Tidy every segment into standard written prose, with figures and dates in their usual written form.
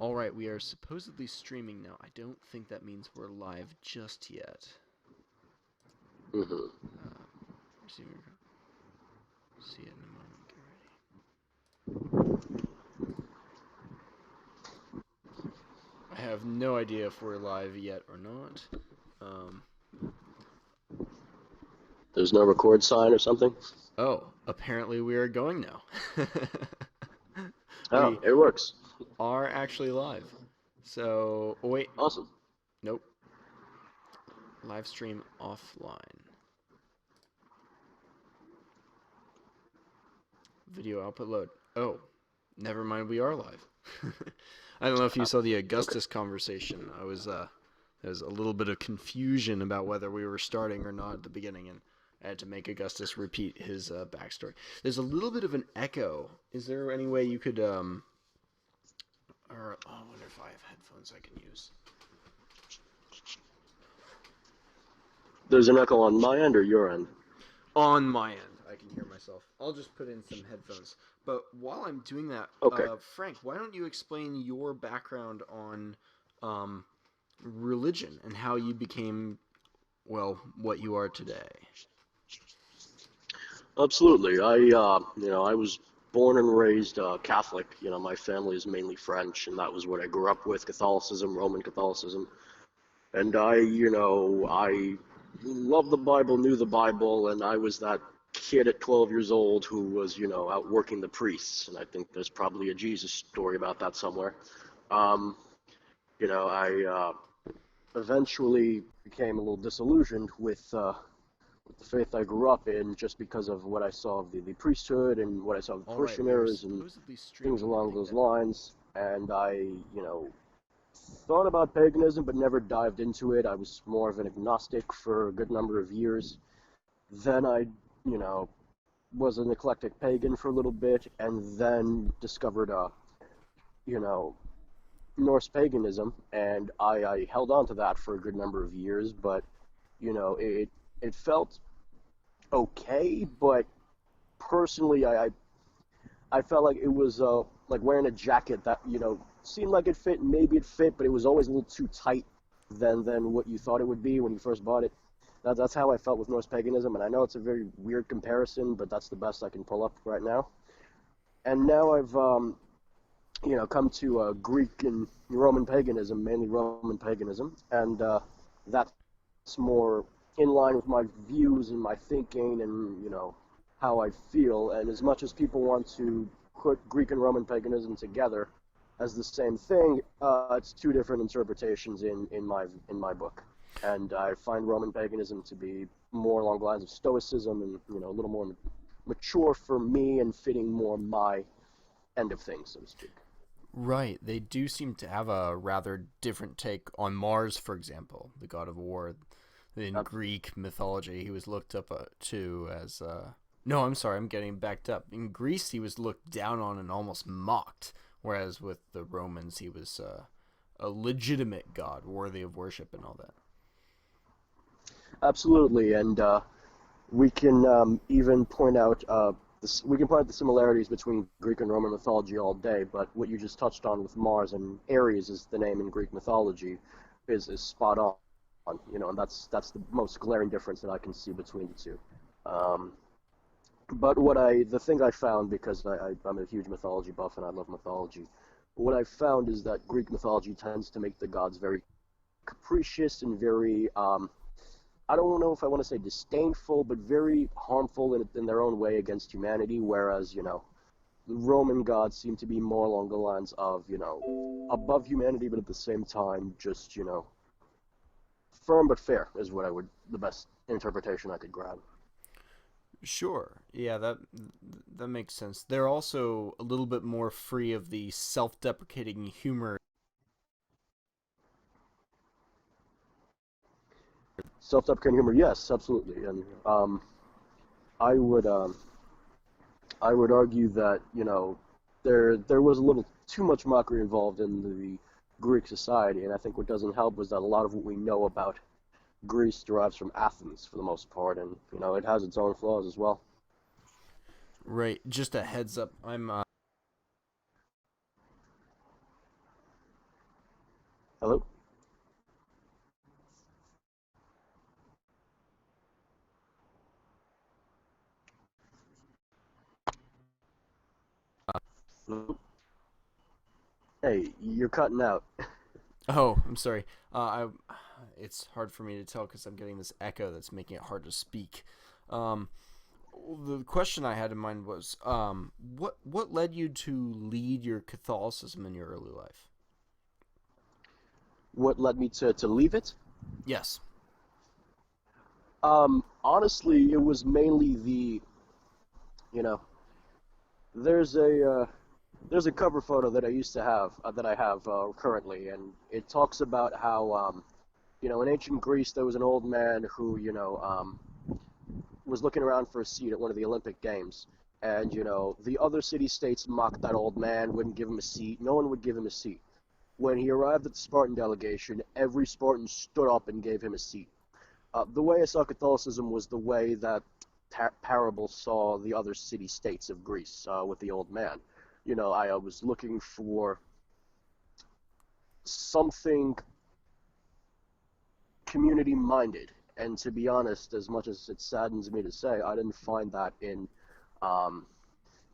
All right, we are supposedly streaming now. I don't think that means we're live just yet. Mm-hmm. Receiving. See it in a moment. Get ready. I have no idea if we're live yet or not. There's no record sign or something? Oh, apparently we are going now. Oh, We it works. are actually live. So, oh wait, Awesome. nope. Live stream offline. Video output load. Oh, never mind, we are live. I don't know if you saw the Okay. Augustus conversation. There was a little bit of confusion about whether we were starting or not at the beginning, and I had to make Augustus repeat his backstory. There's a little bit of an echo. Is there any way you could or I wonder if I have headphones I can use. There's an echo on my end or your end? On my end, I can hear myself. I'll just put in some headphones. But while I'm doing that, Okay. Frank, why don't you explain your background on um, religion and how you became, well, what you are today? Absolutely. I was born and raised Catholic. My family is mainly French, and that was what I grew up with, Catholicism, Roman Catholicism. And I loved the Bible, knew the Bible, and I was that kid at 12 years old who was, out working the priests. And I think there's probably a Jesus story about that somewhere. Um, I eventually became a little disillusioned with the faith I grew up in just because of what I saw of the priesthood and what I saw of the All right, we are parishioners and supposedly things streaming. I along think those that. lines. And I, thought about paganism but never dived into it. I was more of an agnostic for a good number of years. Then I, you know, was an eclectic pagan for a little bit and then discovered, you know, Norse paganism, and I held on to that for a good number of years, but it felt okay, but personally, I felt like it was like wearing a jacket that seemed like it fit, maybe it fit, but it was always a little too tight than what you thought it would be when you first bought it. That's how I felt with Norse paganism, and I know it's a very weird comparison, but that's the best I can pull up right now. And now I've come to Greek and Roman paganism, mainly Roman paganism, and that's more in line with my views and my thinking and how I feel. And as much as people want to put Greek and Roman paganism together as the same thing, it's two different interpretations in my book. And I find Roman paganism to be more along the lines of Stoicism and a little more mature for me and fitting more my end of things, so to speak. Right, they do seem to have a rather different take on Mars, for example, the god of war. In Greek mythology, he was looked up to as. No, I'm sorry, I'm getting backed up. In Greece, he was looked down on and almost mocked, whereas with the Romans, he was a legitimate god, worthy of worship and all that. Absolutely, and we can even point out we can point out the similarities between Greek and Roman mythology all day. But what you just touched on with Mars and Ares is the name in Greek mythology is spot on. And that's the most glaring difference that I can see between the two. Um, but the thing I found, because I'm a huge mythology buff and I love mythology, what I found is that Greek mythology tends to make the gods very capricious and very I don't know if I want to say disdainful, but very harmful in their own way against humanity. Whereas, the Roman gods seem to be more along the lines of, above humanity, but at the same time, just, firm but fair is the best interpretation I could grab. Sure, yeah, that makes sense. They're also a little bit more free of the self-deprecating humor. Self-deprecating humor, yes, absolutely. And I would, um, I would argue that, there was a little too much mockery involved in the Greek society, and I think what doesn't help is that a lot of what we know about Greece derives from Athens for the most part, and it has its own flaws as well. Right, just a heads up. I'm Hello? Hello? Hey, you're cutting out. Oh, I'm sorry. It's hard for me to tell because I'm getting this echo that's making it hard to speak. Um, the question I had in mind was, what led you to lead your Catholicism in your early life? What led me to leave it? Yes. Honestly, it was mainly you know, there's there's a cover photo that I used to have, that I have currently, and it talks about how, in ancient Greece there was an old man who, was looking around for a seat at one of the Olympic Games. And, the other city-states mocked that old man, wouldn't give him a seat. No one would give him a seat. When he arrived at the Spartan delegation, every Spartan stood up and gave him a seat. The way I saw Catholicism was the way that parable saw the other city-states of Greece with the old man. I was looking for something community-minded. And to be honest, as much as it saddens me to say, I didn't find that um,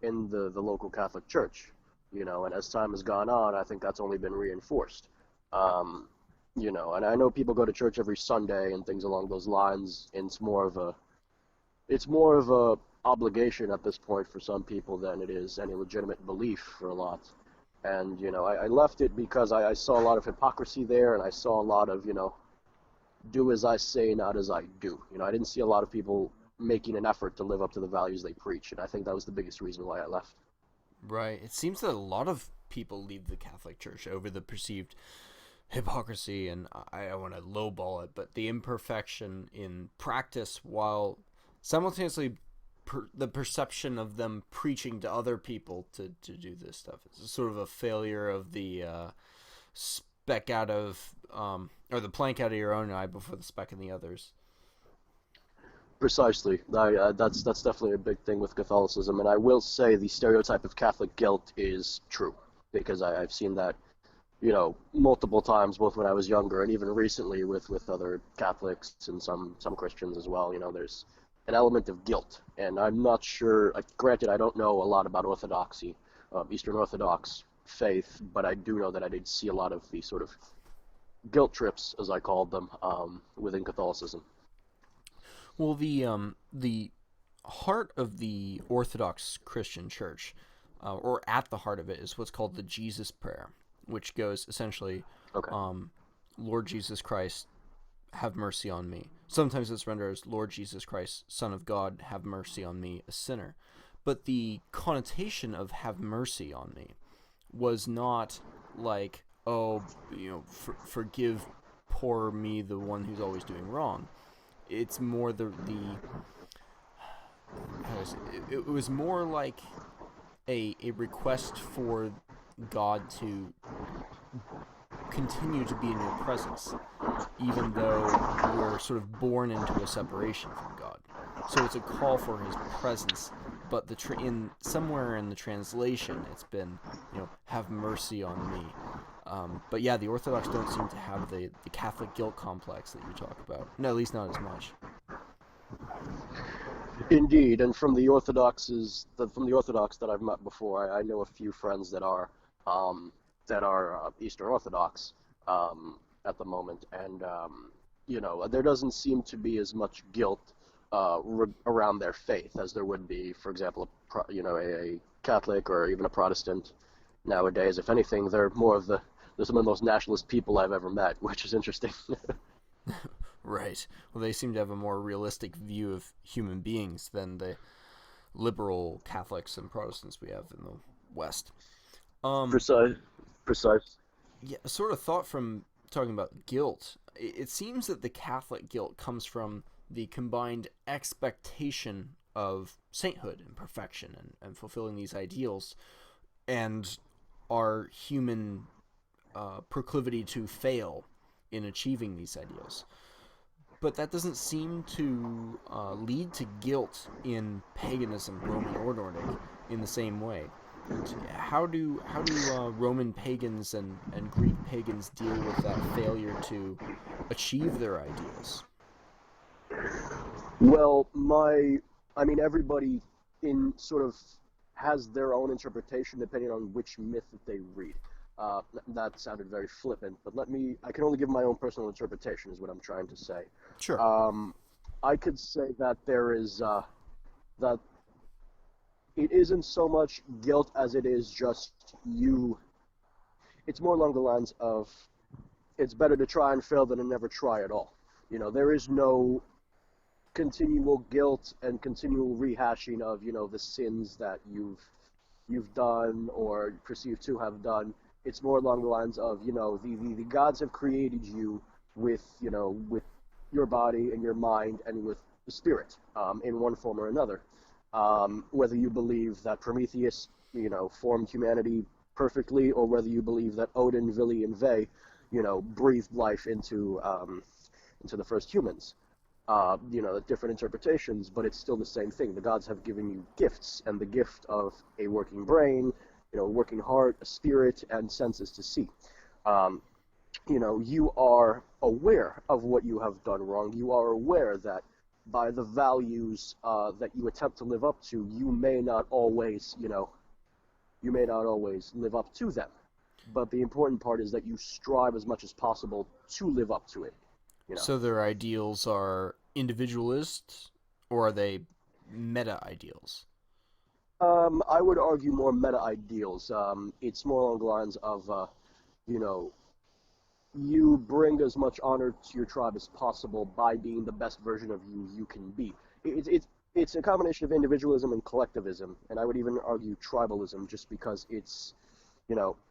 in the local Catholic Church. And as time has gone on, I think that's only been reinforced. Um, and I know people go to church every Sunday and things along those lines, and it's more of a obligation at this point for some people than it is any legitimate belief for a lot. And I left it because I saw a lot of hypocrisy there, and I saw a lot of do as I say, not as I do. I didn't see a lot of people making an effort to live up to the values they preach, and I think that was the biggest reason why I left. Right. It seems that a lot of people leave the Catholic Church over the perceived hypocrisy, and I want to lowball it, but the imperfection in practice, while simultaneously the perception of them preaching to other people to do this stuff. It's sort of a failure of the speck out of, or the plank out of your own eye before the speck in the others. Precisely. That's definitely a big thing with Catholicism, and I will say the stereotype of Catholic guilt is true because I've seen that multiple times, both when I was younger and even recently with other Catholics and some Christians as well. There's an element of guilt, and I'm not sure. Granted, I don't know a lot about Orthodoxy, Eastern Orthodox faith, but I do know that I did see a lot of the sort of guilt trips, as I called them, within Catholicism. Well, the heart of the Orthodox Christian Church, or at the heart of it, is what's called the Jesus Prayer, which goes essentially, Okay. um, Lord Jesus Christ, have mercy on me. Sometimes it's rendered as Lord Jesus Christ, Son of God, have mercy on me, a sinner. But the connotation of have mercy on me was not like, oh, forgive poor me, the one who's always doing wrong. It's more the how is it was more like a request for God to continue to be in your presence, even though we're sort of born into a separation from God. So it's a call for His presence, but in somewhere in the translation, it's been have mercy on me. But yeah, the Orthodox don't seem to have the Catholic guilt complex that you talk about. No, at least not as much. Indeed, and from the Orthodox that I've met before, I know a few friends um, that are Eastern Orthodox at the moment, and there doesn't seem to be as much guilt around their faith as there would be, for example, a Catholic or even a Protestant nowadays. If anything, they're some of the most nationalist people I've ever met, which is interesting. Right. Well, they seem to have a more realistic view of human beings than the liberal Catholics and Protestants we have in the West. Um, Precise, precise. yeah, a sort of thought from talking about guilt. It seems that the Catholic guilt comes from the combined expectation of sainthood and perfection and fulfilling these ideals, and our human proclivity to fail in achieving these ideals. But that doesn't seem to lead to guilt in paganism, Roman or Nordic, in the same way. And how do Roman pagans and Greek pagans deal with that failure to achieve their ideals? Well, I mean, everybody in sort of has their own interpretation depending on which myth that they read. That sounded very flippant, but I can only give my own personal interpretation, is what I'm trying to say. Sure. Um, I could say that that it isn't so much guilt as it is just you. It's more along the lines of it's better to try and fail than to never try at all. There is no continual guilt and continual rehashing of the sins that you've done or perceived to have done. It's more along the lines of the gods have created you with with your body and your mind and with the spirit in one form or another. Whether you believe that Prometheus formed humanity perfectly, or whether you believe that Odin, Vili, and Ve breathed life into the first humans. Different interpretations, but it's still the same thing. The gods have given you gifts, and the gift of a working brain, a working heart, a spirit, and senses to see. Um, you are aware of what you have done wrong. You are aware that by the values that you attempt to live up to, you may not always live up to them. But the important part is that you strive as much as possible to live up to it. You know. So their ideals are individualist, or are they meta ideals? I would argue more meta ideals. It's more along the lines of, you know, you bring as much honor to your tribe as possible by being the best version of you can be. It's a combination of individualism and collectivism, and I would even argue tribalism, just because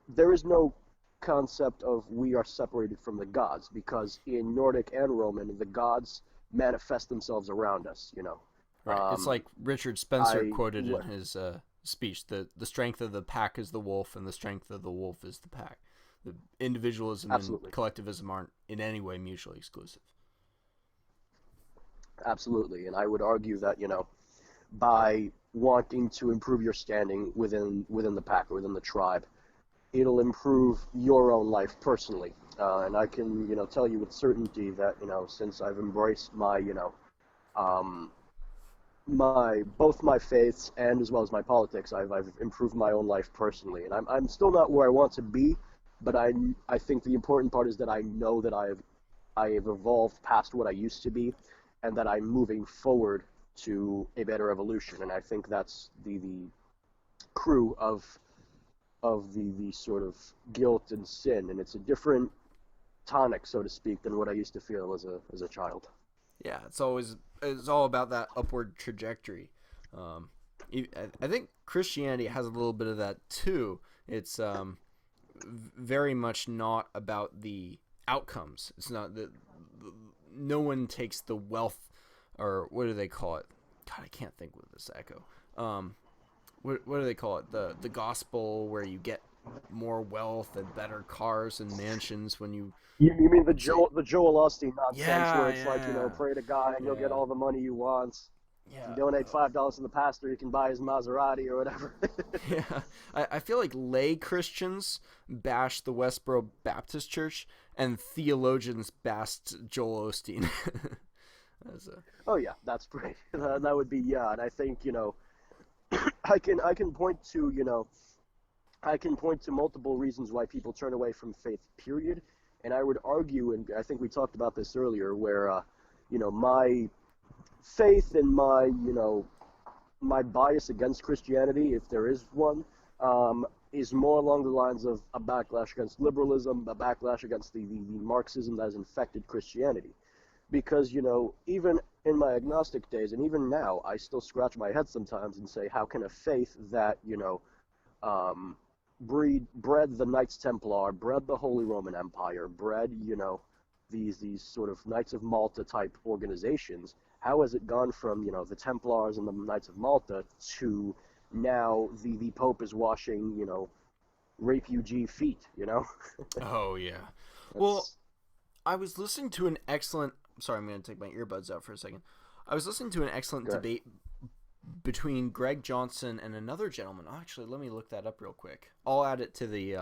there is no concept of we are separated from the gods, because in Nordic and Roman, the gods manifest themselves around us. Right. It's Um, like Richard Spencer I quoted in what his speech: the strength of the pack is the wolf, and the strength of the wolf is the pack. The individualism and Absolutely, collectivism aren't in any way mutually exclusive. absolutely, and I would argue that by wanting to improve your standing within the pack or within the tribe, it'll improve your own life personally. And I can tell you with certainty that since I've embraced um, my both my faiths and as well as my politics, I've improved my own life personally, and I'm still not where I want to be, but I think the important part is that I know that I have evolved past what I used to be, and that I'm moving forward to a better evolution, and I think that's the crew of the sort of guilt and sin, and it's a different tonic, so to speak, than what I used to feel as a child. Yeah, it's all about that upward trajectory. Um, I think Christianity has a little bit of that too. It's very much not about the outcomes. It's not that no one takes the wealth, or what do they call it? God, I can't think with this echo. Um, what do they call it? The gospel, where you get more wealth and better cars and mansions when you You mean the say, Joel Osteen nonsense, where yeah, it's like yeah, pray to God and you'll get yeah, all the money you want. If you yeah. donate $5 to the pastor, you can buy his Maserati or whatever. Yeah, I feel like lay Christians bash the Westboro Baptist Church, and theologians bashed Joel Osteen. As a, Oh yeah, that's great. That would be, yeah, and I think I can point to multiple reasons why people turn away from faith. Period. And I would argue, and I think we talked about this earlier, where my faith and my bias against Christianity, if there is one, is more along the lines of a backlash against liberalism, a backlash against the Marxism that has infected Christianity. Because, even in my agnostic days, and even now, I still scratch my head sometimes and say, how can a faith that, um, bred the Knights Templar, bred the Holy Roman Empire, bred, these sort of Knights of Malta type organizations, how has it gone from, the Templars and the Knights of Malta to now the Pope is washing, refugee feet? oh yeah. Well, That's I was listening to an excellent. Sorry, I'm going to take my earbuds out for a second. I was listening to an excellent good. debate between Greg Johnson and another gentleman. Actually, let me look that up real quick. I'll add it to the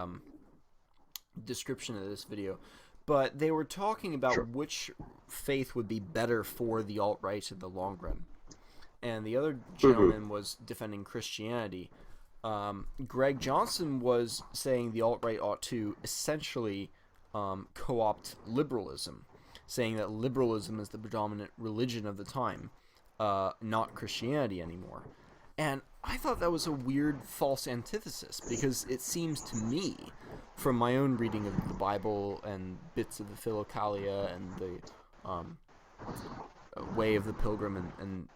description of this video. But they were talking about Sure. which faith would be better for the alt-right in the long run. And the other Mm-hmm. gentleman was defending Christianity. Greg Johnson was saying the alt-right ought to essentially co-opt liberalism, saying that liberalism is the predominant religion of the time, not Christianity anymore. And I thought that was a weird false antithesis, because it seems to me, from my own reading of the Bible and bits of the Philokalia and the Way of the Pilgrim and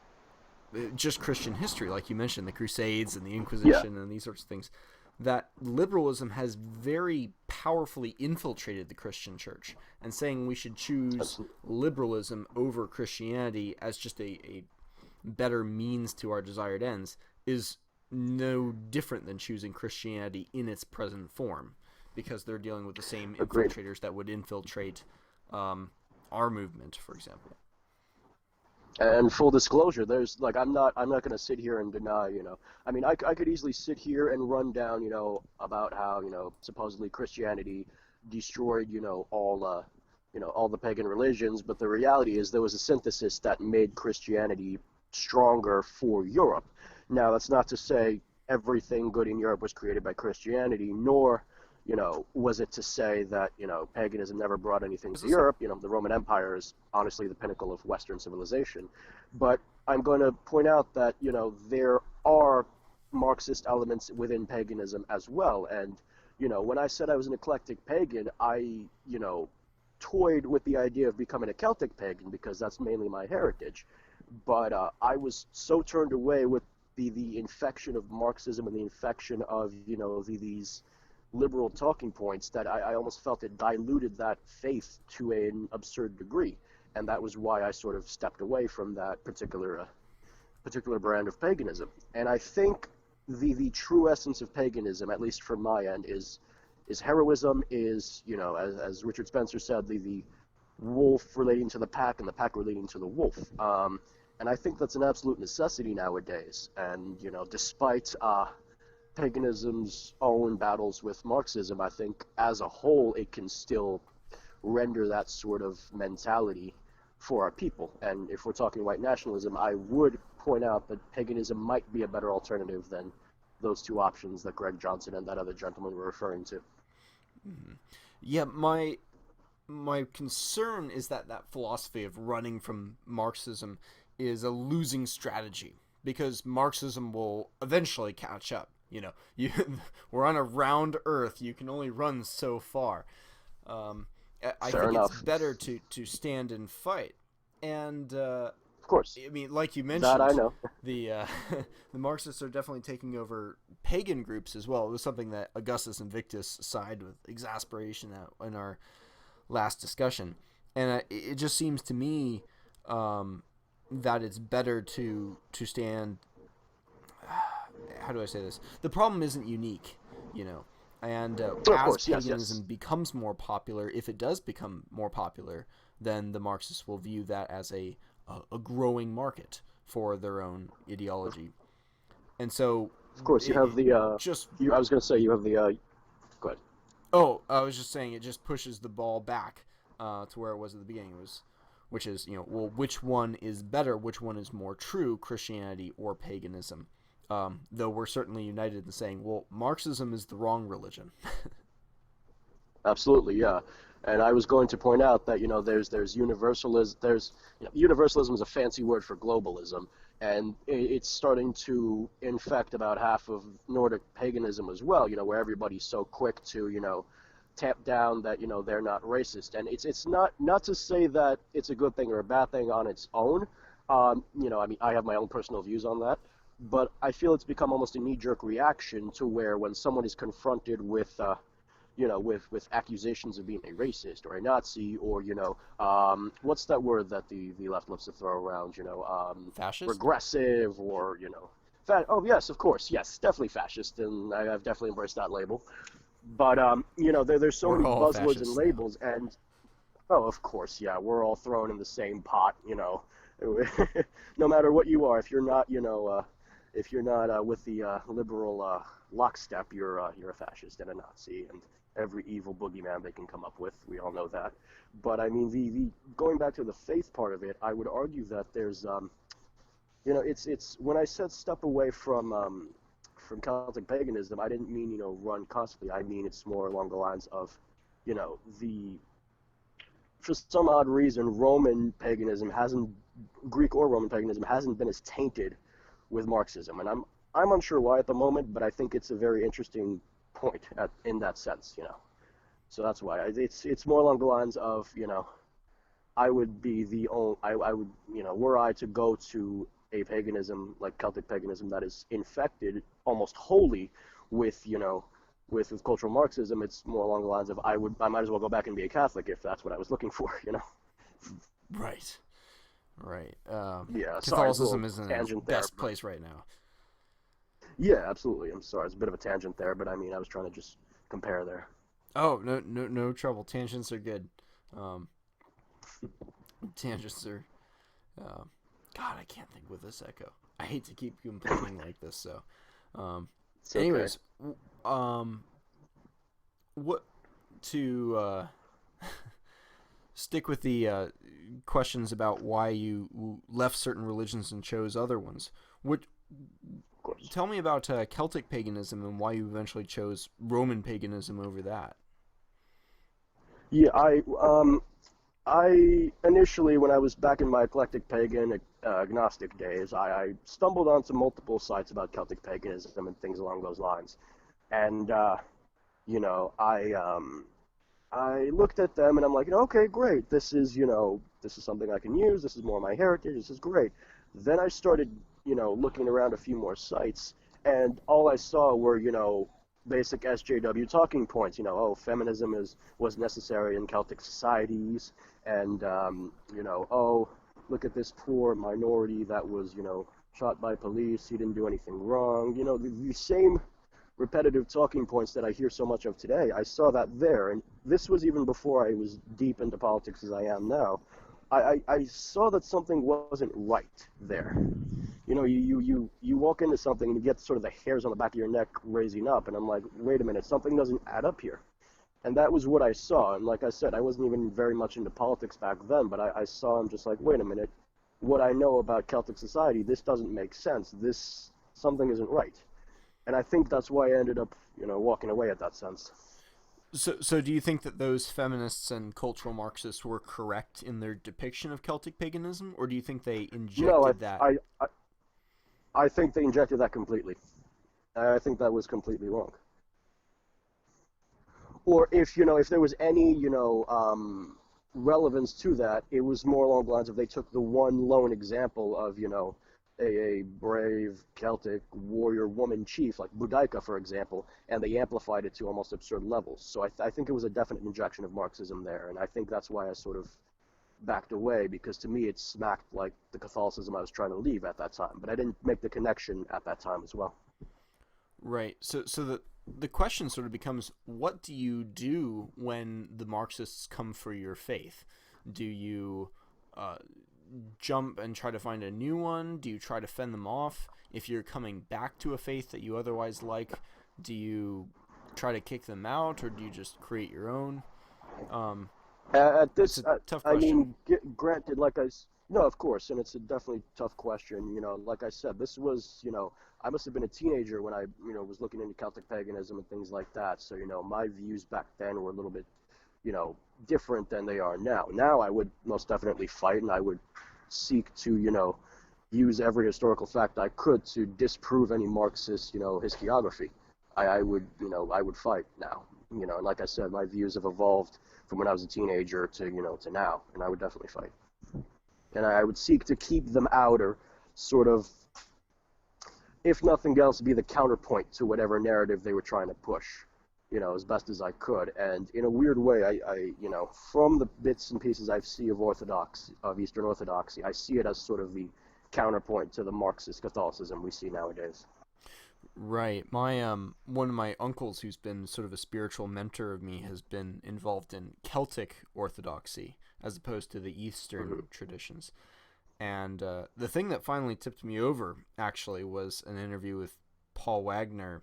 just Christian history, like you mentioned, the Crusades and the Inquisition and these sorts of things, that liberalism has very powerfully infiltrated the Christian church, and saying we should choose liberalism over Christianity as just a better means to our desired ends is no different than choosing Christianity in its present form, because they're dealing with the same infiltrators that would infiltrate our movement, for example. And full disclosure, there's like I'm not going to sit here and deny, I mean, I could easily sit here and run down, about how, supposedly Christianity destroyed, all the pagan religions, but the reality is there was a synthesis that made Christianity stronger for Europe. Now, that's not to say everything good in Europe was created by Christianity, nor was it to say that, paganism never brought anything to Europe. The Roman Empire is honestly the pinnacle of Western civilization. But I'm going to point out that, there are Marxist elements within paganism as well. And, when I said I was an eclectic pagan, I, toyed with the idea of becoming a Celtic pagan because that's mainly my heritage. But I was so turned away with the infection of Marxism and the infection of, these liberal talking points that I almost felt it diluted that faith to an absurd degree, and that was why I sort of stepped away from that particular brand of paganism. And I think the true essence of paganism, at least from my end, is heroism, is as Richard Spencer said, the wolf relating to the pack and the pack relating to the wolf. And I think that's an absolute necessity nowadays. And despite paganism's own battles with Marxism, I think as a whole it can still render that sort of mentality for our people. And if we're talking white nationalism, I would point out that paganism might be a better alternative than those two options that Greg Johnson and that other gentleman were referring to. Mm-hmm. Yeah, my concern is that philosophy of running from Marxism is a losing strategy, because Marxism will eventually catch up. We're on a round Earth. You can only run so far. I think it's better to stand and fight. And of course, I mean, like you mentioned, that I know. the Marxists are definitely taking over pagan groups as well. It was something that Augustus Invictus sighed with exasperation in our last discussion, and it just seems to me that it's better to stand. How do I say this? The problem isn't unique, and as paganism becomes more popular, if it does become more popular, then the Marxists will view that as a growing market for their own ideology. And so, of course, you have the I was going to say you have the. Go ahead. Oh, I was just saying it just pushes the ball back to where it was at the beginning. Which is which one is better? Which one is more true? Christianity or paganism? Though we're certainly united in saying, well, Marxism is the wrong religion. Absolutely, yeah. And I was going to point out that there's universalism. Universalism is a fancy word for globalism, and it's starting to infect about half of Nordic paganism as well. Where everybody's so quick to tamp down that they're not racist, and it's not to say that it's a good thing or a bad thing on its own. I mean, I have my own personal views on that. But I feel it's become almost a knee-jerk reaction to where when someone is confronted with, with accusations of being a racist or a Nazi or, what's that word that the left loves to throw around, fascist? Regressive or, oh, yes, of course, yes, definitely fascist, and I've definitely embraced that label. But, there's so many buzzwords and labels, and, oh, of course, yeah, we're all thrown in the same pot, no matter what you are, if you're not, if you're not with the liberal lockstep, you're a fascist and a Nazi and every evil boogeyman they can come up with. We all know that. But I mean, the going back to the faith part of it, I would argue that there's it's when I said step away from Celtic paganism, I didn't mean run constantly. I mean it's more along the lines of the for some odd reason Greek or Roman paganism hasn't been as tainted with Marxism, and I'm unsure why at the moment, but I think it's a very interesting point in that sense. So that's why it's more along the lines of I would be the only I would were I to go to a paganism like Celtic paganism that is infected almost wholly with with cultural Marxism, it's more along the lines of I might as well go back and be a Catholic if that's what I was looking for. Right. Right. Yeah, sorry, it's a Catholicism little isn't in its tangent there. best place right now. Yeah, absolutely. I'm sorry, it's a bit of a tangent there, but I mean, I was trying to just compare there. Oh, no trouble. Tangents are good. Um, tangents are. Um, God, I can't think with this echo. I hate to keep complaining like this. So, um, It's okay. anyways, what to stick with the questions about why you left certain religions and chose other ones. What Of course. Tell me about Celtic paganism and why you eventually chose Roman paganism over that. Yeah, I initially, when I was back in my eclectic pagan agnostic days, I stumbled onto multiple sites about Celtic paganism and things along those lines, and you know, I looked at them and I'm like, okay, great. This is something I can use. This is more my heritage. This is great. Then I started, looking around a few more sites, and all I saw were, basic SJW talking points. Feminism was necessary in Celtic societies, and oh, look at this poor minority that was, shot by police. He didn't do anything wrong. The same repetitive talking points that I hear so much of today. I saw that there, and this was even before I was deep into politics as I am now. I saw that something wasn't right there. You walk into something and you get sort of the hairs on the back of your neck raising up, and I'm like, wait a minute, something doesn't add up here. And that was what I saw. And like I said, I wasn't even very much into politics back then, but I saw, I'm just like, wait a minute, what I know about Celtic society, this doesn't make sense. Something isn't right. And I think that's why I ended up, walking away at that sense. So do you think that those feminists and cultural Marxists were correct in their depiction of Celtic paganism, or do you think they No, injected that? I think they injected that completely. I think that was completely wrong. Or if there was any, relevance to that, it was more along the lines of they took the one lone example of, a brave Celtic warrior woman chief like Boudica, for example, and they amplified it to almost absurd levels. So I think it was a definite injection of Marxism there, and I think that's why I sort of backed away, because to me it smacked like the Catholicism I was trying to leave at that time, but I didn't make the connection at that time as well. Right. So the question sort of becomes, what do you do when the Marxists come for your faith? Do you uh, jump and try to find a new one? Do you try to fend them off? If you're coming back to a faith that you otherwise like, do you try to kick them out, or do you just create your own? Um, At it's this, a tough I question. mean, granted, no, of course, and it's a definitely tough question. Like I said, this was, I must have been a teenager when I, was looking into Celtic paganism and things like that. So, my views back then were a little bit, you know, different than they are now. Now I would most definitely fight, and I would seek to, use every historical fact I could to disprove any Marxist, historiography. I would fight now. And like I said, my views have evolved from when I was a teenager to, to now, and I would definitely fight. And I would seek to keep them out, or sort of, if nothing else, be the counterpoint to whatever narrative they were trying to push, as best as I could. And in a weird way, from the bits and pieces I see of Eastern Orthodoxy, I see it as sort of the counterpoint to the Marxist Catholicism we see nowadays. Right. My one of my uncles, who's been sort of a spiritual mentor of me, has been involved in Celtic Orthodoxy as opposed to the Eastern Hmm. traditions. And the thing that finally tipped me over, actually, was an interview with Paul Wagner,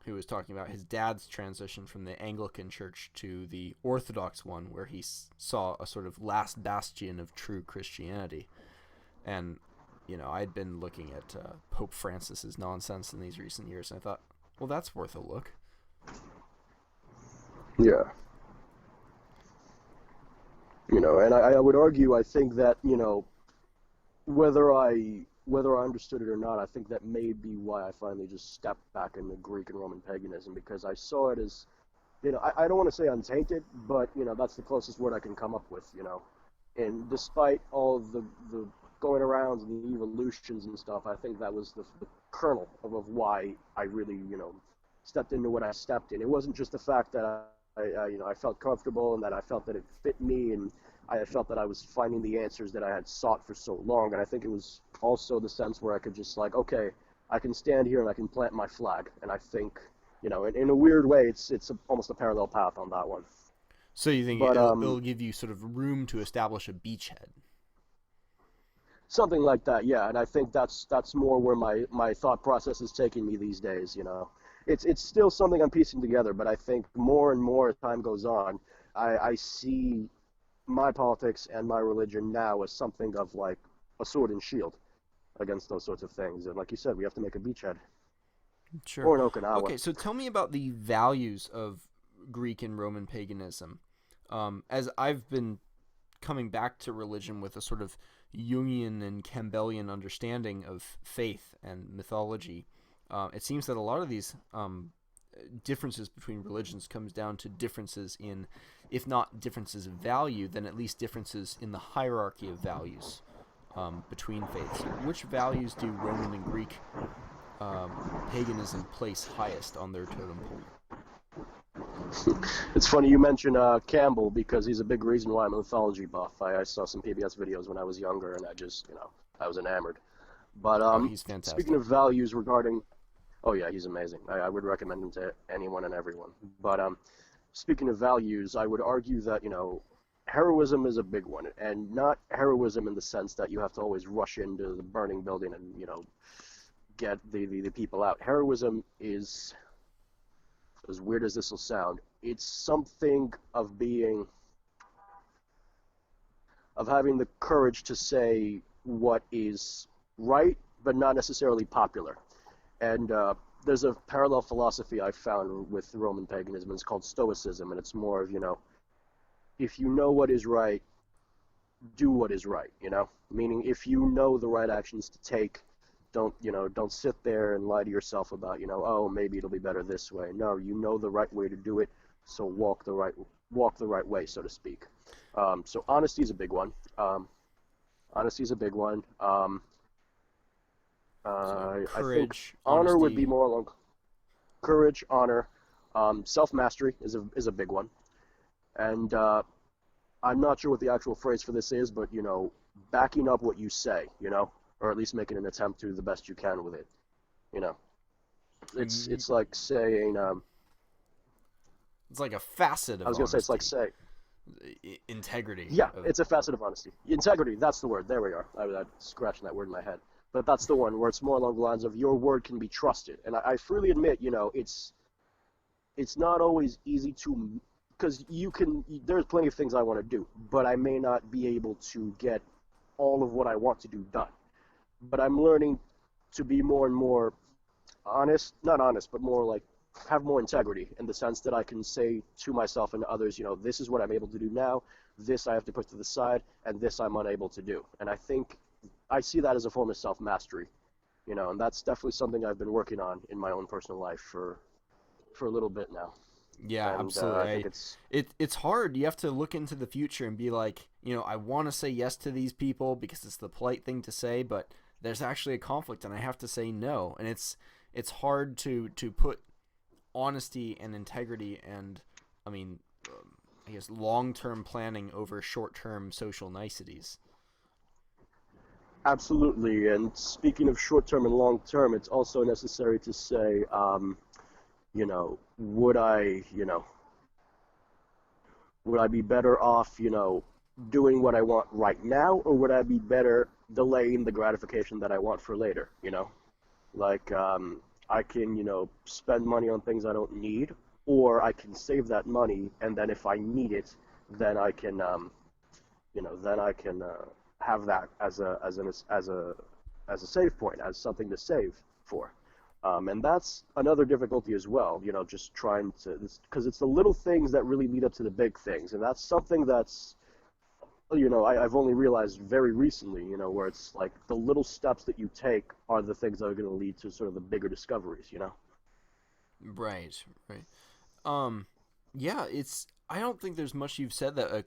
who was talking about his dad's transition from the Anglican Church to the Orthodox one, where he saw a sort of last bastion of true Christianity. And, I'd been looking at Pope Francis's nonsense in these recent years, and I thought, well, that's worth a look. Yeah. And I would argue, I think that, whether I understood it or not, I think that may be why I finally just stepped back into Greek and Roman paganism, because I saw it as, I don't want to say untainted, but, that's the closest word I can come up with, And despite all of the going around and the evolutions and stuff, I think that was the kernel of why I really, stepped into what I stepped in. It wasn't just the fact that I felt comfortable and that I felt that it fit me, and I felt that I was finding the answers that I had sought for so long. And I think it was also the sense where I could just okay, I can stand here and I can plant my flag. And I think, in a weird way, it's almost a parallel path on that one. So you think it'll give you sort of room to establish a beachhead? Something like that, yeah. And I think that's more where my thought process is taking me these days, It's still something I'm piecing together, but I think more and more as time goes on, I see my politics and my religion now as something of like a sword and shield against those sorts of things. And like you said, we have to make a beachhead. Sure. Or an Okinawa. Okay, so tell me about the values of Greek and Roman paganism. As I've been coming back to religion with a sort of Jungian and Campbellian understanding of faith and mythology, it seems that a lot of these differences between religions comes down to differences in, if not differences of value, then at least differences in the hierarchy of values between faiths. Which values do Roman and Greek paganism place highest on their totem pole? It's funny you mention Campbell, because he's a big reason why I'm a mythology buff. I saw some PBS videos when I was younger, and I just, I was enamored. But he's fantastic. Speaking of values regarding... Oh, yeah, he's amazing. I would recommend him to anyone and everyone. But speaking of values, I would argue that, heroism is a big one. And not heroism in the sense that you have to always rush into the burning building and, get the people out. Heroism is, as weird as this will sound, it's something of having the courage to say what is right, but not necessarily popular. And there's a parallel philosophy I found with Roman paganism. It's called Stoicism, and it's more of, if you know what is right, do what is right, Meaning, if you know the right actions to take, don't sit there and lie to yourself about, oh, maybe it'll be better this way. No, you know the right way to do it, so walk the right way, so to speak. So honesty is a big one. Courage, I think honor would be more along courage, honor, self-mastery is a big one, and I'm not sure what the actual phrase for this is, but backing up what you say, or at least making an attempt to do the best you can with it, It's like saying it's like a facet of I was gonna say it's like integrity. Yeah, it's a facet of honesty. Integrity, that's the word. There we are. I was scratching that word in my head. But that's the one where it's more along the lines of your word can be trusted. And I freely admit, it's not always easy to, because there's plenty of things I want to do, but I may not be able to get all of what I want to do done. But I'm learning to be more and more honest, not honest, but more like have more integrity in the sense that I can say to myself and to others, this is what I'm able to do now, this I have to put to the side, and this I'm unable to do. And I think I see that as a form of self-mastery, and that's definitely something I've been working on in my own personal life for a little bit now. Yeah, And, absolutely. I think it's hard. You have to look into the future and be like, I want to say yes to these people because it's the polite thing to say, but there's actually a conflict and I have to say no. And it's hard to put honesty and integrity and, I guess, long-term planning over short-term social niceties. Absolutely, and speaking of short-term and long-term, it's also necessary to say, would I be better off, doing what I want right now, or would I be better delaying the gratification that I want for later, you know? Like, I can, spend money on things I don't need, or I can save that money, and then if I need it, then I can, have that as a save point, as something to save for. And that's another difficulty as well, just trying to, because it's the little things that really lead up to the big things. And that's something that's, I've only realized very recently, where it's like the little steps that you take are the things that are going to lead to sort of the bigger discoveries. Right, right. Um, yeah, it's. I don't think there's much you've said that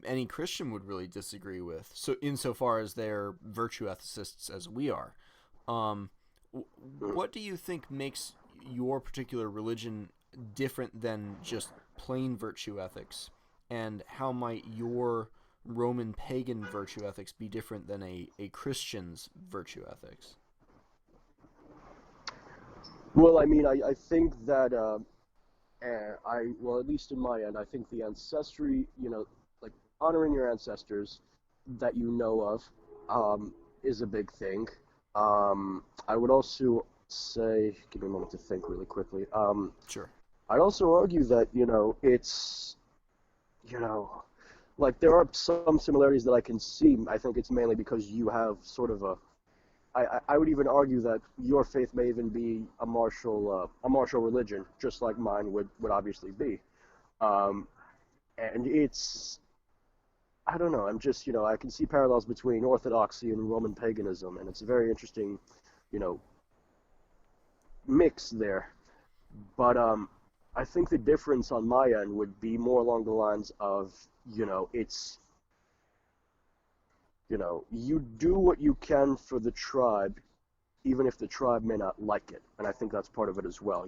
any Christian would really disagree with. So insofar as they're virtue ethicists as we are, um, Mm. what do you think makes your particular religion different than just plain virtue ethics, and how might your Roman pagan virtue ethics be different than a Christian's virtue ethics? Well, I mean, I think that well, at least in my end, I think the ancestry, like honoring your ancestors that you know of, is a big thing. I would also say, give me a moment to think really quickly. Sure. I'd also argue that, it's, you know, like there are some similarities that I can see. I think it's mainly because you have sort of I would even argue that your faith may even be a martial religion, just like mine would obviously be. Um, and it's, I don't know. I'm just, I can see parallels between Orthodoxy and Roman paganism, and it's a very interesting, you know, mix there. But I think the difference on my end would be more along the lines of, it's, you do what you can for the tribe, even if the tribe may not like it. And I think that's part of it as well.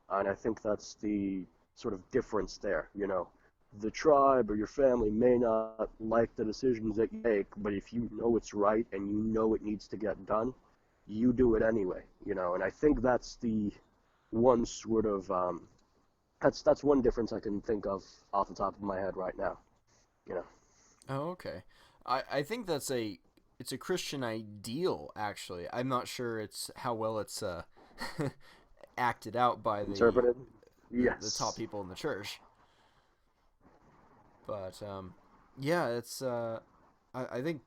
And I think that's the sort of difference there. The tribe or your family may not like the decisions that you make, but if you know it's right and you know it needs to get done, you do it anyway. And I think that's the one sort of that's one difference I can think of off the top of my head right now. You know, Oh, okay. I think it's a Christian ideal actually. I'm not sure it's how well it's acted out by interpreted. the top Yes. people in the church. But yeah, it's I think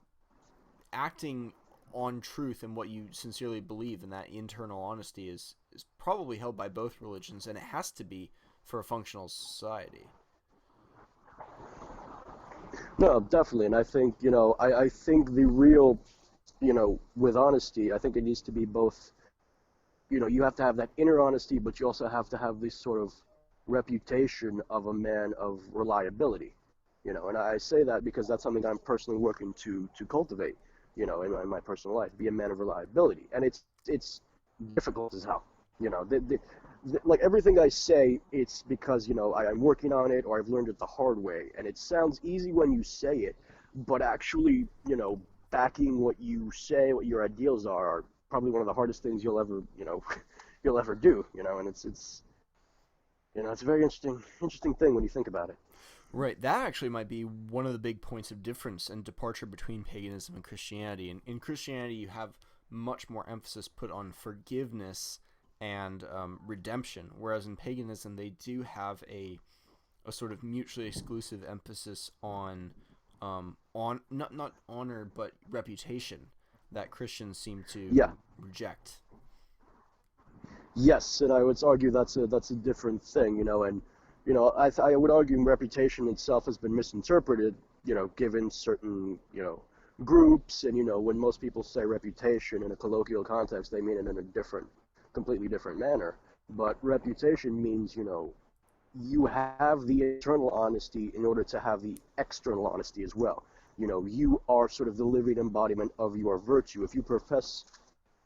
acting on truth and what you sincerely believe and that internal honesty is probably held by both religions, and it has to be for a functional society. No, definitely. And I think, I think the real, with honesty, I think it needs to be both, you have to have that inner honesty, but you also have to have this sort of reputation of a man of reliability. And I say that because that's something I'm personally working to cultivate, in my personal life, be a man of reliability. And it's difficult as hell. Like everything I say, it's because I'm working on it or I've learned it the hard way, and it sounds easy when you say it, but actually, backing what you say, what your ideals are probably one of the hardest things you'll ever, you'll ever do. And it's a very interesting thing when you think about it. Right, that actually might be one of the big points of difference and departure between paganism and Christianity. In Christianity, you have much more emphasis put on forgiveness and redemption, whereas in paganism, they do have a sort of mutually exclusive emphasis on not honor but reputation that Christians seem to Yeah. reject. Yes, and I would argue that's a different thing, and I would argue reputation itself has been misinterpreted, given certain groups, and when most people say reputation in a colloquial context, they mean it in a completely different manner. But reputation means you have the internal honesty in order to have the external honesty as well. You are sort of the living embodiment of your virtue. If you profess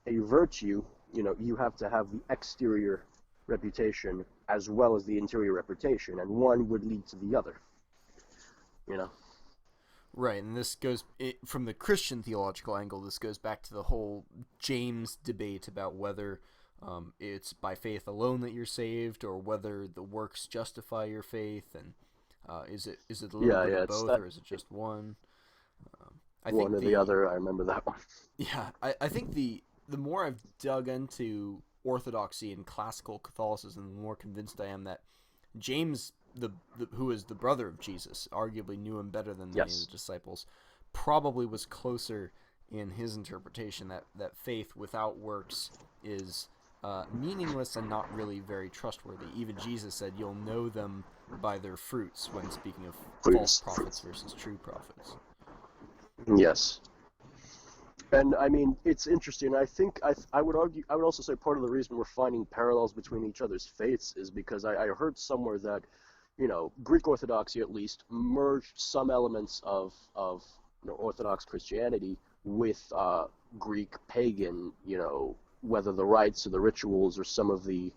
a virtue, you have to have the exterior reputation as well as the interior reputation, and one would lead to the other. You know. Right, and this goes from the Christian theological angle. This goes back to the whole James debate about whether it's by faith alone that you're saved, or whether the works justify your faith, and is it a little Yeah, bit yeah, of it's both, that. or is it just one? I one think or the other. I remember that one. I think the more I've dug into Orthodoxy and classical Catholicism, the more convinced I am that James, who is the brother of Jesus, arguably knew him better than many of Yes. the disciples, probably was closer in his interpretation that faith without works is meaningless and not really very trustworthy. Even Jesus said, "You'll know them by their fruits," when speaking of false Fruits. prophets versus true prophets. Yes. And I mean, it's interesting. I think I would argue, I would also say part of the reason we're finding parallels between each other's faiths is because I heard somewhere that, Greek Orthodoxy at least merged some elements of Orthodox Christianity with Greek pagan, whether the rites or the rituals or some of the,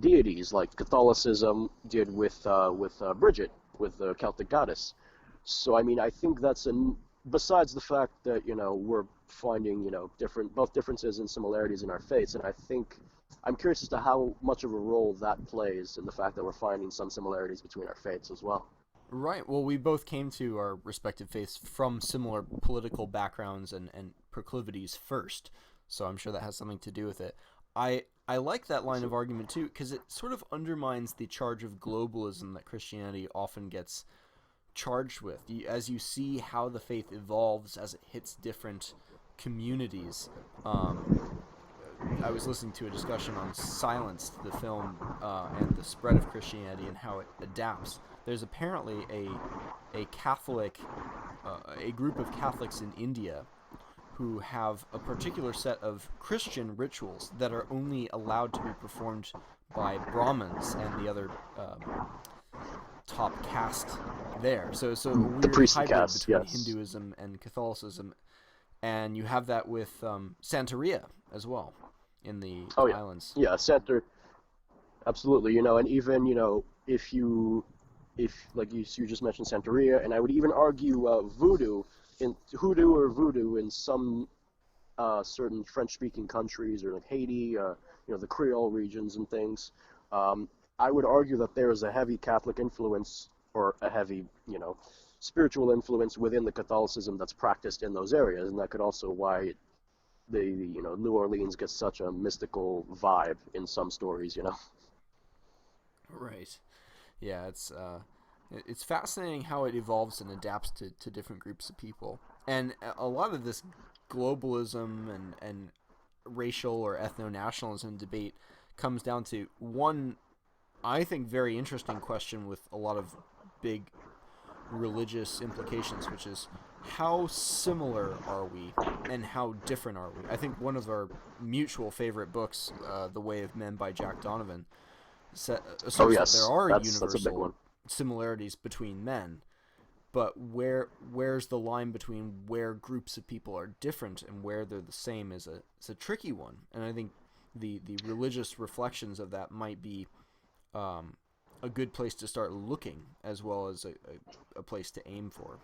deities like Catholicism did with Bridget, with the Celtic goddess. So I mean, I think that's an besides the fact that we're finding different both differences and similarities in our faiths, and I think I'm curious as to how much of a role that plays in the fact that we're finding some similarities between our faiths as well. Right. Well, we both came to our respective faiths from similar political backgrounds and proclivities first, so I'm sure that has something to do with it. I like that line So, of argument too because it sort of undermines the charge of globalism that Christianity often gets charged with. As you see how the faith evolves as it hits different communities. I was listening to a discussion on Silence, the film, and the spread of Christianity and how it adapts. There's apparently a Catholic, a group of Catholics in India who have a particular set of Christian rituals that are only allowed to be performed by Brahmins and the other top caste there. So a the weird priestly hybrid caste, between yes. Hinduism and Catholicism, and you have that with Santeria as well in the Oh yeah, islands. yeah, center, absolutely. And even if like you just mentioned Santeria, and I would even argue hoodoo or voodoo in some certain French-speaking countries or like Haiti, the Creole regions and things. Um, I would argue that there is a heavy Catholic influence or a heavy, spiritual influence within the Catholicism that's practiced in those areas, and that could also why New Orleans gets such a mystical vibe in some stories. Right. Yeah, it's fascinating how it evolves and adapts to different groups of people. And a lot of this globalism and racial or ethno nationalism debate comes down to one, I think, very interesting question with a lot of big religious implications, which is how similar are we and how different are we? I think one of our mutual favorite books, The Way of Men by Jack Donovan, Oh asserts that there yes, are that's a big universal one. similarities between men, but where's the line between where groups of people are different and where they're the same is a tricky one. And I think the religious reflections of that might be um, a good place to start looking, as well as a place to aim for.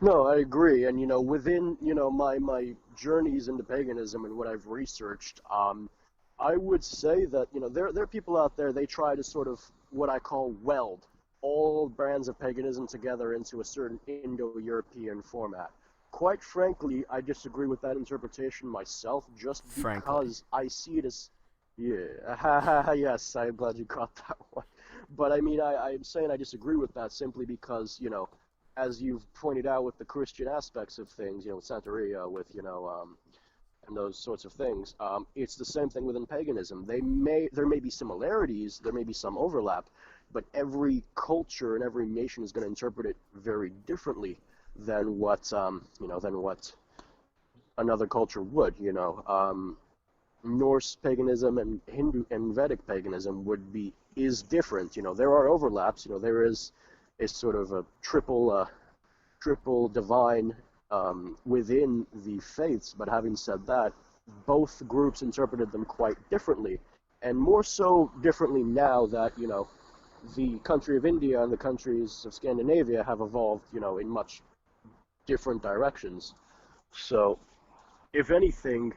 No, I agree. And within my journeys into paganism and what I've researched, I would say that there are people out there, they try to sort of what I call weld all brands of paganism together into a certain Indo-European format. Quite frankly, I disagree with that interpretation myself, just Frankly, because I see it as yeah, yes, I'm glad you caught that one. But I mean, I'm saying I disagree with that simply because as you've pointed out with the Christian aspects of things, with Santeria, with and those sorts of things. It's the same thing within paganism. There may be similarities, there may be some overlap, but every culture and every nation is going to interpret it very differently than what another culture would. Norse paganism and Hindu and Vedic paganism is different. There are overlaps. There is a sort of a triple divine within the faiths. But having said that, both groups interpreted them quite differently, and more so differently now that the country of India and the countries of Scandinavia have evolved, in much different directions. So, if anything,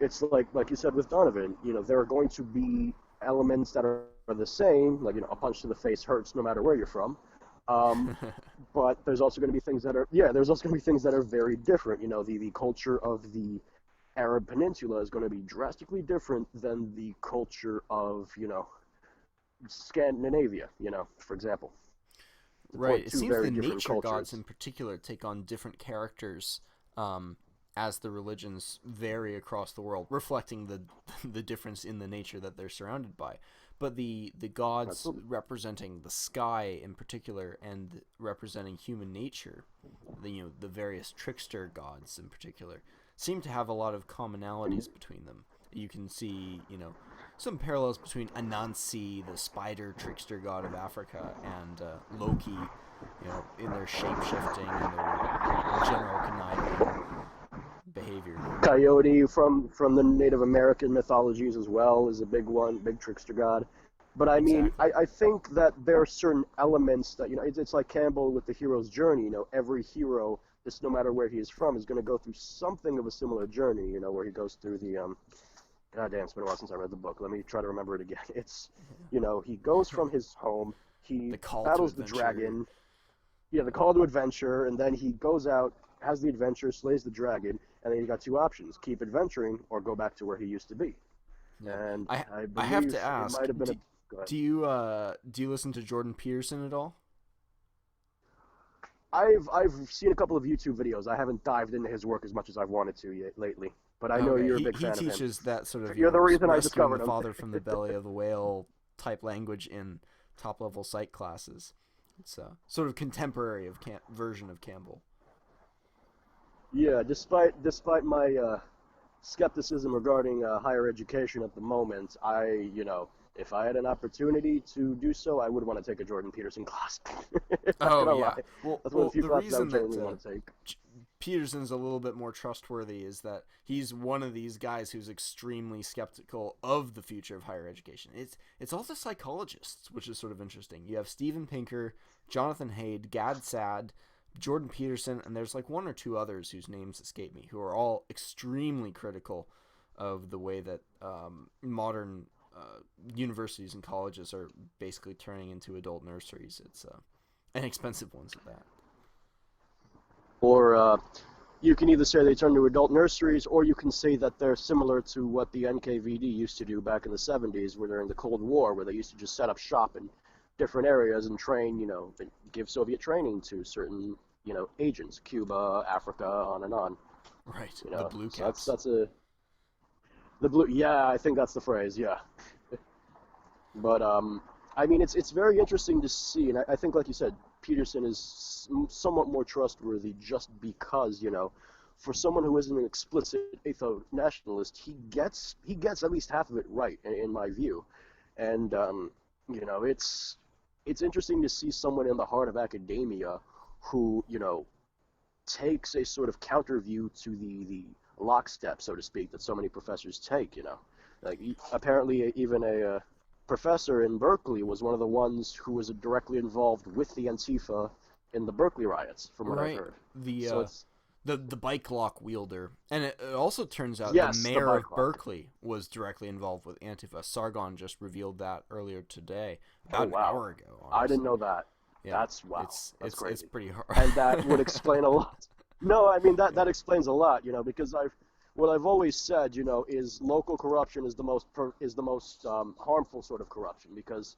it's like you said with Donovan, there are going to be elements that are the same, like a punch to the face hurts no matter where you're from, But there's also going to be things that are yeah, there's also going to be things that are very different. The culture of the Arab Peninsula is going to be drastically different than the culture of Scandinavia. For example, to Right. point It two seems very the different nature gods cultures. in particular take on different characters as the religions vary across the world, reflecting the the difference in the nature that they're surrounded by. But the gods Absolutely. representing the sky in particular and representing human nature, the various trickster gods in particular, seem to have a lot of commonalities between them. You can see, some parallels between Anansi, the spider trickster god of Africa, and Loki, in their shape shifting and their general conniving behavior. Coyote from the Native American mythologies as well is a big one, big trickster god. But I mean, Exactly. I think that there are certain elements that it's like Campbell with the hero's journey. Every hero, just no matter where he is from, is going to go through something of a similar journey. Where he goes through the God damn, it's been a while since I read the book. Let me try to remember it again. It's he goes from his home, he The call to battles the adventure. dragon, yeah, the call to adventure, and then he goes out, has the adventure, slays the dragon, and then you got two options: keep adventuring or go back to where he used to be. Yeah, And I I have believe to it ask, might have been a go ahead. do you listen to Jordan Peterson at all? I've seen a couple of YouTube videos. I haven't dived into his work as much as I've wanted to yet lately, but I know Okay, you're a big he fan of him. teaches that sort of You're the reason I rescuing the discovered him. father from the belly of the whale type language in top level psych classes. It's a sort of contemporary of version of Campbell. Yeah, despite my skepticism regarding higher education at the moment, if I had an opportunity to do so, I would want to take a Jordan Peterson class. Not Oh gonna yeah. lie, Well, that's one of well, the few the classes I would reason that genuinely want to take. Peterson's a little bit more trustworthy is that he's one of these guys who's extremely skeptical of the future of higher education. It's all the psychologists, which is sort of interesting. You have Steven Pinker, Jonathan Haidt, Gad Saad, Jordan Peterson, and there's like one or two others whose names escape me, who are all extremely critical of the way that modern universities and colleges are basically turning into adult nurseries. It's and expensive ones at that. Or you can either say they turn to adult nurseries, or you can say that they're similar to what the NKVD used to do back in the 70s, where during the Cold War, where they used to just set up shop in different areas and train, give Soviet training to certain, agents, Cuba, Africa, on and on. Right, the blue So caps. that's the blue. Yeah, I think that's the phrase. Yeah, but I mean, it's very interesting to see, and I think, like you said, Peterson is somewhat more trustworthy just because for someone who isn't an explicit atho nationalist, he gets at least half of it right in my view, and it's interesting to see someone in the heart of academia who takes a sort of counter view to the lockstep, so to speak, that so many professors take. Like apparently even a professor in Berkeley was one of the ones who was directly involved with the Antifa in the Berkeley riots, from what I've Right, heard. the So it's the bike lock wielder, and it also turns out the yes, the mayor bike of lock. Berkeley was directly involved with Antifa. Sargon just revealed that earlier today, Oh about an wow, hour ago, I didn't honestly. know that. Yeah, That's wow, that's it's crazy, pretty hard. and that would explain a lot. No, I mean that Yeah. that explains a lot, because what I've always said, is local corruption is the most harmful sort of corruption because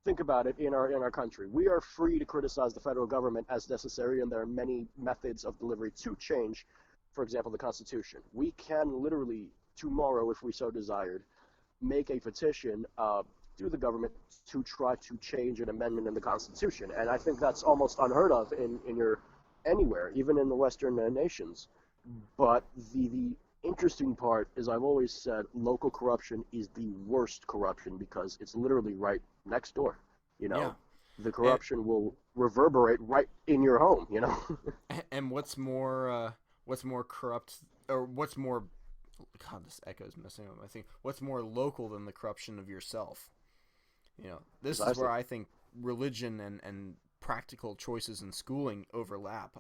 think about it in our country. We are free to criticize the federal government as necessary, and there are many methods of delivery to change, for example, the Constitution. We can literally, tomorrow, if we so desired, make a petition through the government to try to change an amendment in the Constitution. And I think that's almost unheard of in your anywhere, even in the Western nations. But the interesting part is I've always said local corruption is the worst corruption because it's literally right next door. You Yeah. know, the And corruption will reverberate right in your home. and what's more corrupt, or what's more, God, this echo is messing up my thing. What's more local than the corruption of yourself? This is where Precisely. I think religion and practical choices in schooling overlap.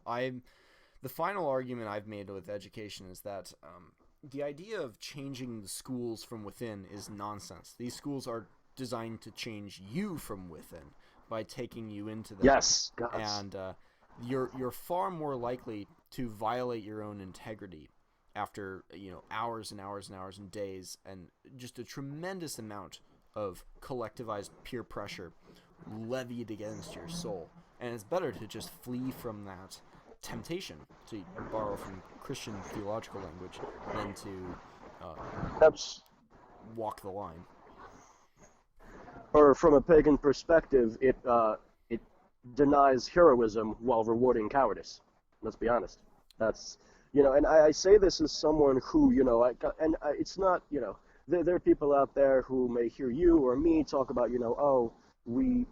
The final argument I've made with education is that the idea of changing the schools from within is nonsense. These schools are designed to change you from within, by taking you into them. Yes, gods. And you're far more likely to violate your own integrity after hours and hours and hours and days and just a tremendous amount of collectivized peer pressure levied against your soul. And it's better to just flee from that temptation, to borrow from Christian theological language, than to That's walk the line. or from a pagan perspective, it denies heroism while rewarding cowardice. Let's be honest. That's and I say this as someone who it's not there are people out there who may hear you or me talk about oh we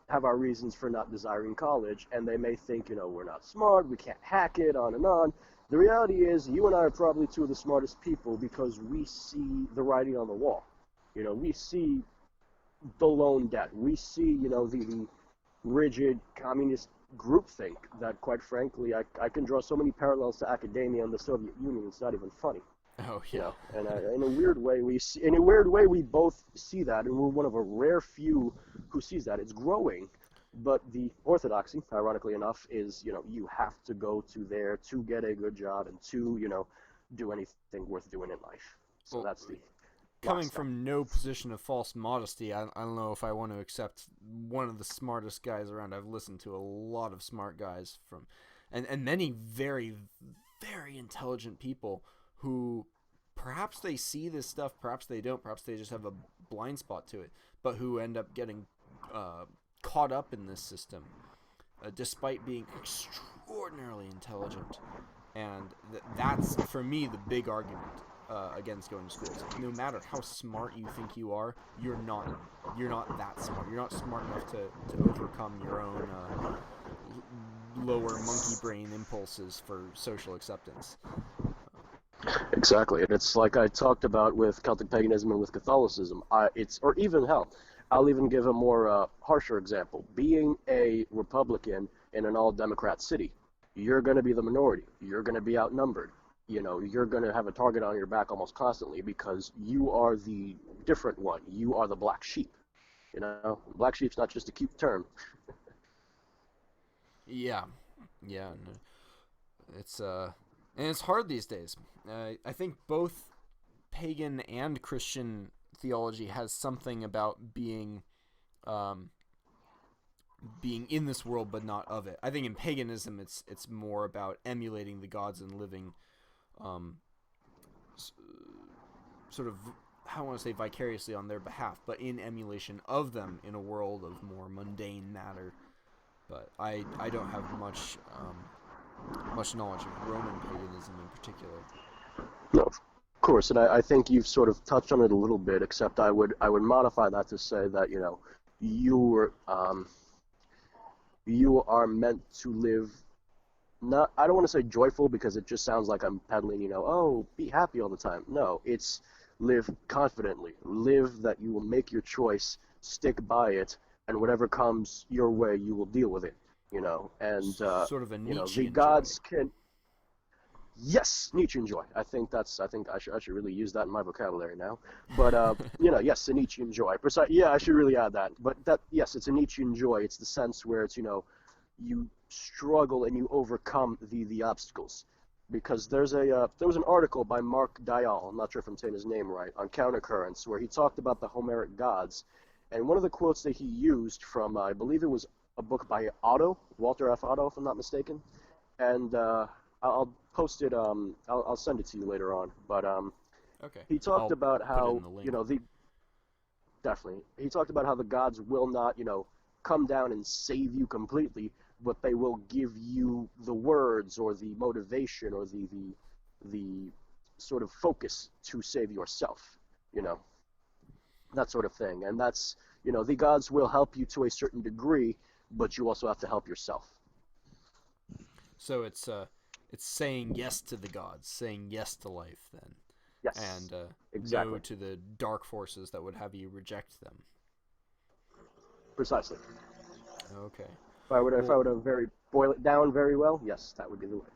have our reasons for not desiring college, and they may think we're not smart, we can't hack it, on and on. The reality is, you and I are probably two of the smartest people because we see the writing on the wall. We see the loan debt. We see, the rigid communist groupthink that, quite frankly, I can draw so many parallels to academia and the Soviet Union. It's not even funny. Oh yeah. And in a weird way, we both see that, and we're one of a rare few who sees that. It's growing, but the orthodoxy, ironically enough, is you have to go to there to get a good job and to do anything worth doing in life. So well, that's the coming from no position of false modesty, I don't know if I want to accept one of the smartest guys around. I've listened to a lot of smart guys and many very, very intelligent people who perhaps they see this stuff, perhaps they don't, perhaps they just have a blind spot to it, but who end up getting caught up in this system despite being extraordinarily intelligent. And that's, for me, the big argument against going to school. No matter how smart you think you are, you're not that smart. You're not smart enough to overcome your own lower monkey brain impulses for social acceptance. Exactly, and it's like I talked about with Celtic paganism and with Catholicism. Or even hell, I'll even give a more harsher example. Being a Republican in an all-Democrat city, you're going to be the minority. You're going to be outnumbered. You're going to have a target on your back almost constantly because you are the different one. You are the black sheep. Black sheep's not just a cute term. Yeah. No. It's and it's hard these days. I think both pagan and Christian theology has something about being in this world but not of it. I think in paganism it's more about emulating the gods and living sort of, I want to say vicariously on their behalf, but in emulation of them in a world of more mundane matter. But I don't have much knowledge of Roman paganism in particular. No, of course, and I think you've sort of touched on it a little bit. Except I would modify that to say that you are meant to live. Not, I don't want to say joyful because it just sounds like I'm peddling. Oh, be happy all the time. No, it's live confidently. Live that you will make your choice, stick by it, and whatever comes your way, you will deal with it. And sort of a Nietzschean the gods joy. can. Yes, Nietzschean joy. I think I should really use that in my vocabulary now. But yes, a Nietzschean joy. Yeah, I should really add that. But yes, it's a Nietzschean joy. It's the sense where it's you struggle and you overcome the obstacles. Because there was an article by Mark Dial, I'm not sure if I'm saying his name right, on countercurrents, where he talked about the Homeric gods, and one of the quotes that he used from I believe it was a book by Walter F. Otto, if I'm not mistaken, and I'll post it. I'll send it to you later on. But Okay. he talked about how definitely he talked about how the gods will not come down and save you completely, but they will give you the words or the motivation or the sort of focus to save yourself. That sort of thing. And that's the gods will help you to a certain degree, but you also have to help yourself. So it's saying yes to the gods, saying yes to life, then. Yes. And exactly. no to the dark forces that would have you reject them. Precisely. Okay. If I would have boil it down very well, yes, that would be the way.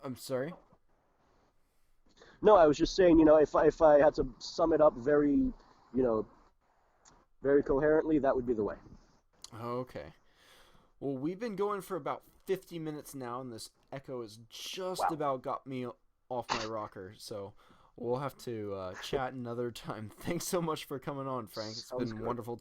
I'm sorry? No, I was just saying, if I had to sum it up very, very coherently, that would be the way. Okay. Well, we've been going for about 50 minutes now, and this echo has just Wow. about got me off my rocker. So we'll have to chat another time. Thanks so much for coming on, Frank. It's Sounds been good. wonderful